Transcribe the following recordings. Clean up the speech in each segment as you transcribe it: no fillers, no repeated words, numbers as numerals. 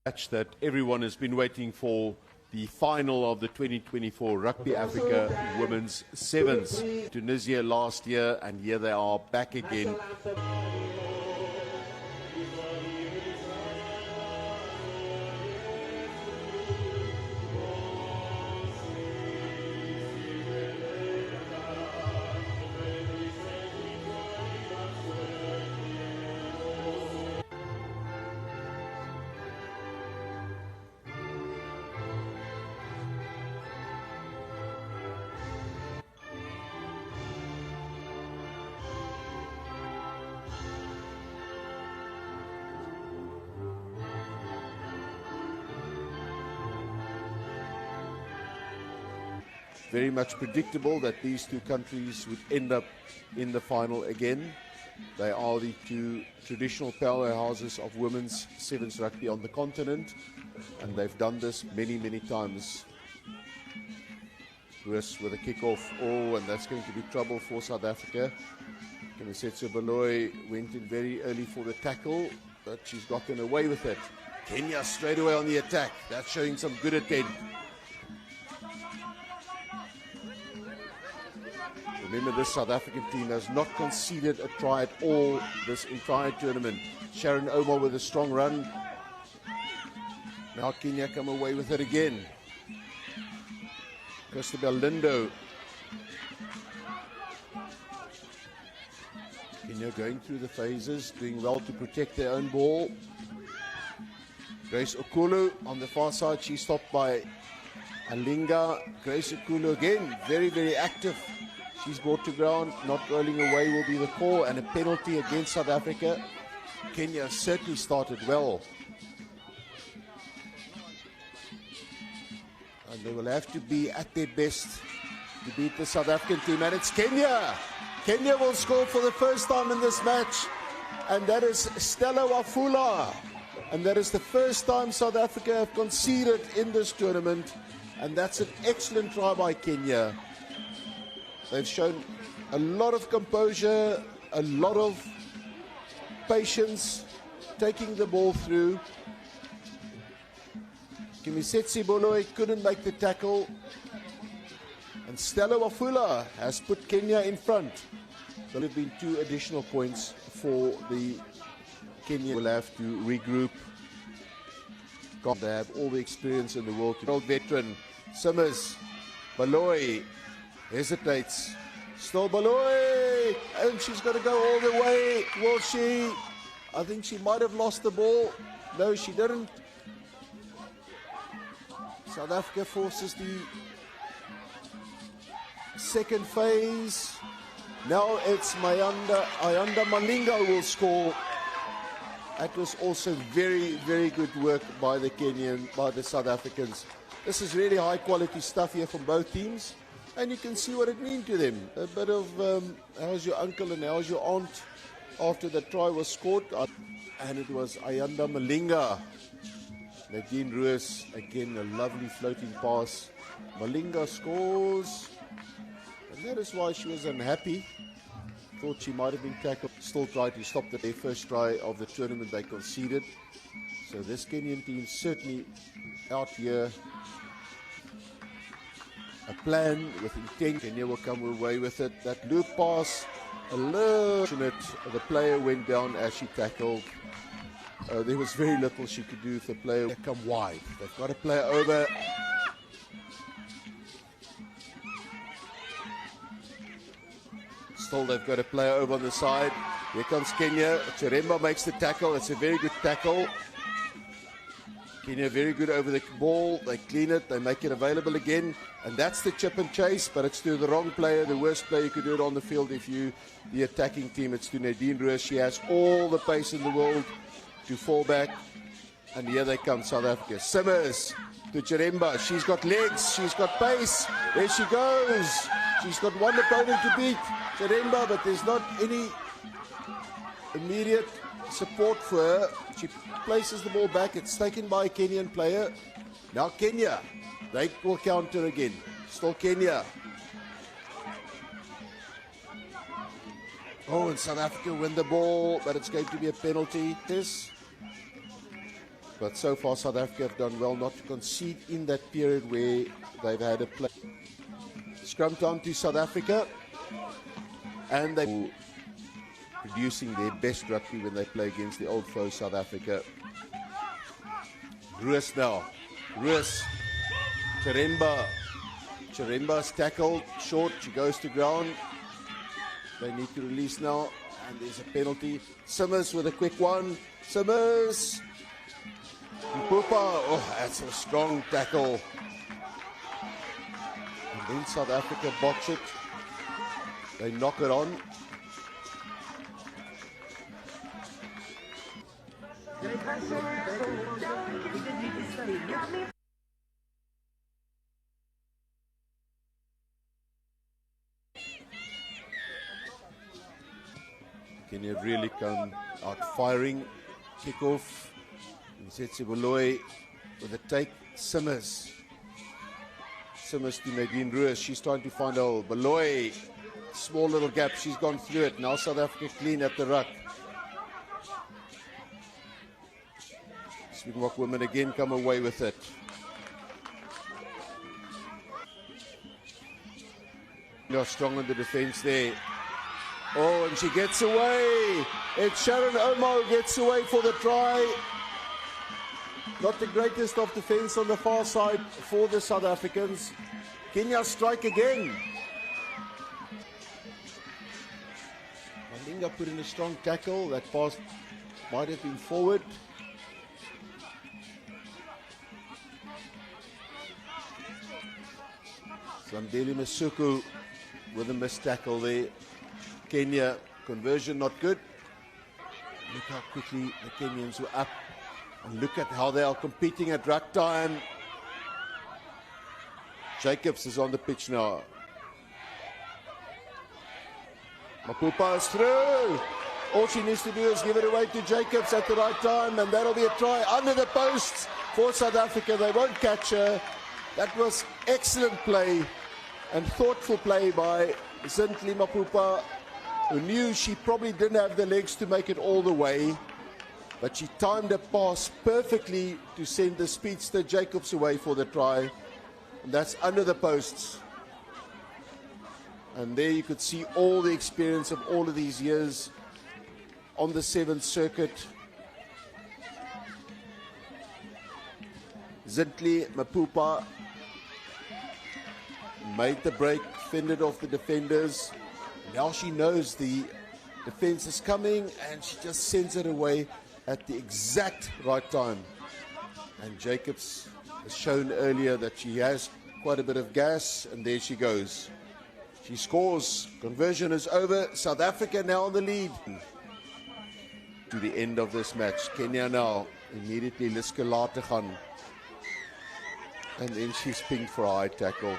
Match that everyone has been waiting for, the final of the 2024 Rugby Africa Women's Sevens. Tunisia last year, and here they are back again. Very much predictable that these two countries would end up in the final again. They are the two traditional powerhouses of women's sevens rugby on the continent, and they've done this many, many times. With a kickoff, and that's going to be trouble for South Africa. Kemisetso Baloyi went in very early for the tackle, but she's gotten away with it. Kenya straight away on the attack. That's showing some good intent. Remember, this South African team has not conceded a try at all this entire tournament. Sharon Omar with a strong run. Now Kenya come away with it again. Christabel Lindo. Kenya going through the phases, doing well to protect their own ball. Grace Okulu on the far side, she's stopped by Alinga. Grace Okulu again, very, very active. She's brought to ground, not rolling away will be the call, and a penalty against South Africa. Kenya certainly started well. And they will have to be at their best to beat the South African team, and it's Kenya. Kenya will score for the first time in this match, and that is Stella Wafula. And that is the first time South Africa have conceded in this tournament, and that's an excellent try by Kenya. They've shown a lot of composure, a lot of patience, taking the ball through. Kemisetso Baloyi couldn't make the tackle. And Stella Wafula has put Kenya in front. There have been 2 additional points for the Kenya. Will have to regroup. They have all the experience in the world. Old veteran Simmers, Baloyi hesitates. Still Baloyi, and she's got to go all the way. Will she? I think she might have lost the ball. No, she didn't. South Africa forces the second phase. Now it's Ayanda Malinga who will score. That was also very, very good work by the South Africans. This is really high quality stuff here from both teams. And you can see what it means to them. A bit of how's your uncle and how's your aunt after the try was scored. And it was Ayanda Malinga. Nadine Ruiz, again a lovely floating pass. Malinga scores. And that is why she was unhappy. Thought she might have been tackled. Still tried to stop their first try of the tournament they conceded. So this Kenyan team certainly out here. A plan with intent. Kenya will come away with it. That loop pass, a little fortunate. The player went down as she tackled. There was very little she could do if the player come wide. They've got a player over. Still, they've got a player over on the side. Here comes Kenya. Chiremba makes the tackle. It's a very good tackle. Kenya very good over the ball. They clean it. They make it available again. And that's the chip and chase, but it's to the wrong player. The worst player you could do it on the field if you, the attacking team. It's to Nadine Ruiz. She has all the pace in the world to fall back. And here they come, South Africa. Simmers to Chiremba. She's got legs. She's got pace. There she goes. She's got one opponent to beat, Chiremba, but there's not any immediate support for her. She places the ball back. It's taken by a Kenyan player. Now Kenya, they will counter again. Still Kenya. And South Africa win the ball, but it's going to be a penalty. But so far, South Africa have done well not to concede in that period where they've had a play. Scrum time to South Africa, and they're producing their best rugby when they play against the old foe South Africa. Roos now. Roos. Chiremba. Chiremba's tackled short. She goes to ground. They need to release now, and there's a penalty. Simmers with a quick one. Simmers. Mpupa. Oh, that's a strong tackle. And then South Africa box it. They knock it on. Kenya really come out firing. Kickoff. Nsetsi Boloy with a take. Simmers. Simmers to Nadine Roos. She's trying to find a hole. Boloy. Small little gap. She's gone through it. Now South Africa clean at the ruck. Springbok women again come away with it. They're strong on the defense there. Oh, and she gets away. It's Sharon Omar who gets away for the try. Not the greatest of defense on the far side for the South Africans. Kenya strike again. Malinga put in a strong tackle. That pass might have been forward. Zambeli Masuku with a missed tackle there. Kenya conversion not good. Look how quickly the Kenyans were up, and look at how they are competing at ruck time. Jacobs is on the pitch now. Mapupa is through. All she needs to do is give it away to Jacobs at the right time, and that'll be a try under the posts for South Africa. They won't catch her. That was excellent play and thoughtful play by Zintle Mapupa, who knew she probably didn't have the legs to make it all the way, but she timed a pass perfectly to send the speedster Jacobs away for the try, and that's under the posts. And there you could see all the experience of all of these years on the 7th circuit. Zintle Mapupa made the break, fended off the defenders. Now she knows the defense is coming, and she just sends it away at the exact right time. And Jacobs has shown earlier that she has quite a bit of gas, and there she goes. She scores. Conversion is over. South Africa now on the lead. To the end of this match. Kenya now immediately Liske later gaan. And then she's pinged for a high tackle.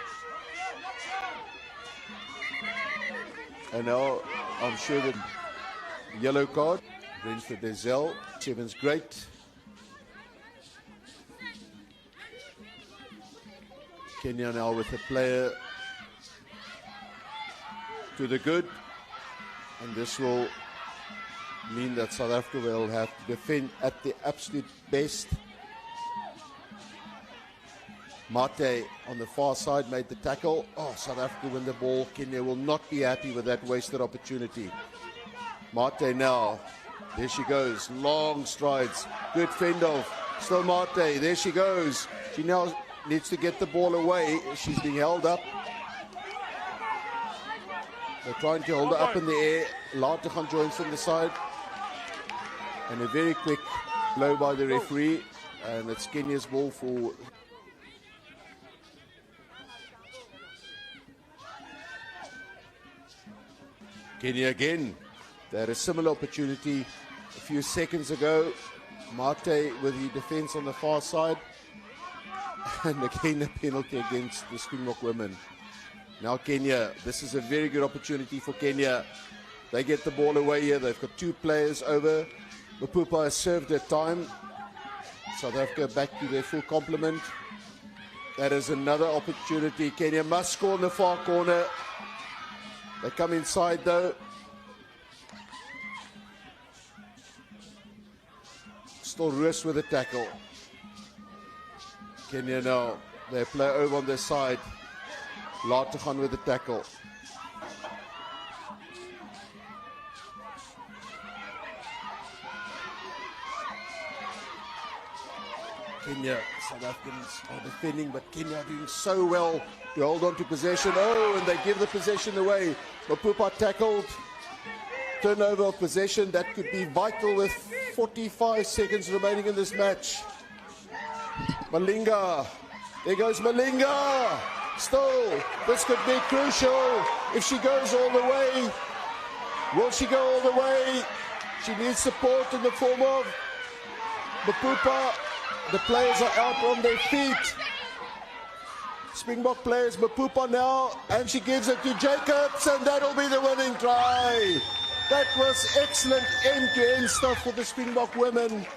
And now I'm sure that yellow card. Brentford Denzel. Seven's great. Kenya now with a player to the good. And this will mean that South Africa will have to defend at the absolute best. Mate on the far side made the tackle. Oh, South Africa win the ball. Kenya will not be happy with that wasted opportunity. Mate now. There she goes. Long strides. Good fend off. Still Mate. There she goes. She now needs to get the ball away. She's being held up. They're trying to hold her up in the air. Latergan joins from the side. And a very quick blow by the referee. And it's Kenya's ball for... Kenya again. They had a similar opportunity a few seconds ago. Mate with the defense on the far side. And again a penalty against the Springbok women. Now Kenya, this is a very good opportunity for Kenya. They get the ball away here. They've got two players over. Mapupa has served their time. South Africa back to their full complement. That is another opportunity. Kenya must score in the far corner. They come inside though. Still Roos with a tackle. Kenya now, they play over on their side. Laat te gaan with the tackle. Kenya, South Africans are defending, but Kenya are doing so well to hold on to possession. Oh, and they give the possession away. Mapupa tackled. Turnover of possession, that could be vital with 45 seconds remaining in this match. Malinga, there goes Malinga. Still, this could be crucial if she goes all the way. Will she go all the way? She needs support in the form of Mapupa. The players are out on their feet. Springbok players, Mapupa now, and she gives it to Jacobs, and that'll be the winning try. That was excellent end-to-end stuff for the Springbok women.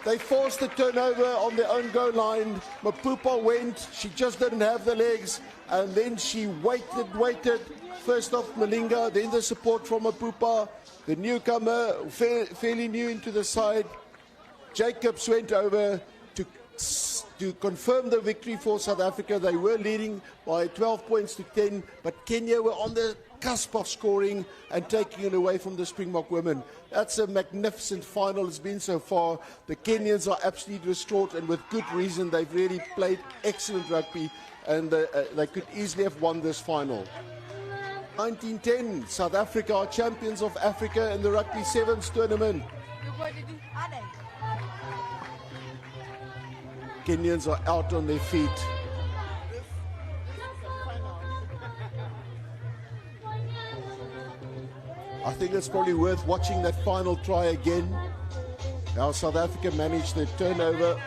They forced the turnover on their own goal line. Mapupa went, she just didn't have the legs, and then she waited. First off Malinga, then the support from Mapupa. The newcomer, fairly new into the side. Jacobs went over to confirm the victory for South Africa. They were leading by 12 points to 10, but Kenya were on the cusp of scoring and taking it away from the Springbok women. That's a magnificent final it's been so far. The Kenyans are absolutely distraught, and with good reason. They've really played excellent rugby, and they could easily have won this final. 1910, South Africa are champions of Africa in the Rugby Sevens tournament. Kenyans are out on their feet. I think it's probably worth watching that final try again. How South Africa managed the turnover.